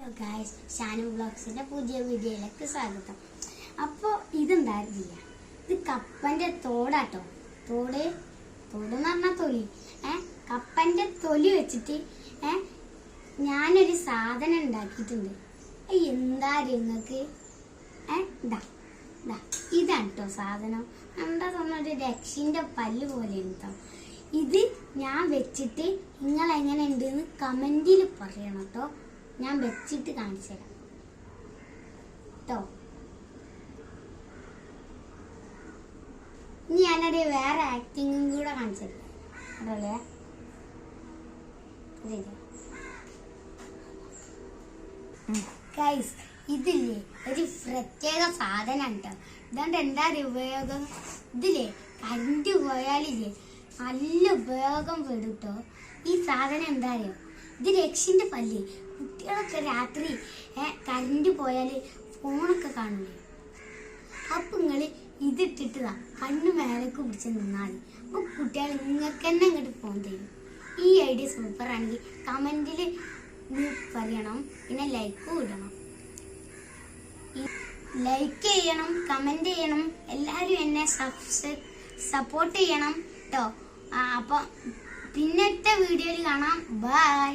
Hello guys, Shanu വ്ളോഗ്സിന്റെ പുതിയ വീഡിയോയിലേക്ക് സ്വാഗതം. അപ്പോൾ ഇതെന്തായിരുന്നില്ല, ഇത് കപ്പന്റെ തോടാട്ടോ. തോട് എന്ന് പറഞ്ഞാൽ തൊലി. കപ്പന്റെ തൊലി വെച്ചിട്ട് ഞാനൊരു സാധനം ഉണ്ടാക്കിയിട്ടുണ്ട്. എന്താ നിങ്ങൾക്ക് ഇതാണ് കേട്ടോ സാധനം. എന്താ പറഞ്ഞൊരു രക്ഷന്റെ പല്ല് പോലെ ഉണ്ടോ. ഇത് ഞാൻ വെച്ചിട്ട് നിങ്ങൾ എങ്ങനെ ഉണ്ടെന്ന് കമന്റിൽ പറയണം കേട്ടോ. ഞാൻ വെച്ചിട്ട് കാണിച്ചു തരാം കേട്ടോ. ഇനി ഞാനൊരു വേറെ ആക്ടിങ്ങും കൂടെ കാണിച്ചു തരാം. അതല്ലേ ഗൈസ്, ഇതില്ലേ ഒരു പ്രത്യേക സാധനം കേട്ടോ. ഇതുകൊണ്ട് എന്താ ഉപയോഗം? ഇതില്ലേ കറണ്ട് പോയാലില്ലേ നല്ല ഉപയോഗം വരും കേട്ടോ. ഈ സാധനം എന്താ അറിയോ? ഇത് രക്ഷന്റെ പല്ല്. കുട്ടികളൊക്കെ രാത്രി കറണ്ട് പോയാൽ ഫോണൊക്കെ കാണൂലേ, അപ്പൊ നിങ്ങള് ഇതിട്ടിട്ടതാ കണ്ണു മേലേക്ക് പിടിച്ച് നിന്നാൽ അപ്പൊ കുട്ടികൾ നിങ്ങൾക്ക് തന്നെ ഇങ്ങോട്ട് ഫോൺ തരും. ഈ ഐഡിയ സൂപ്പർ ആണെങ്കിൽ കമന്റിൽ പറയണം, പിന്നെ ലൈക്കും ഇടണം. ലൈക്ക് ചെയ്യണം, കമന്റ് ചെയ്യണം, എല്ലാരും എന്നെ സപ്പോർട്ട് ചെയ്യണം കേട്ടോ. അപ്പൊ പിന്നത്തെ വീഡിയോയിൽ കാണാം. ബൈ.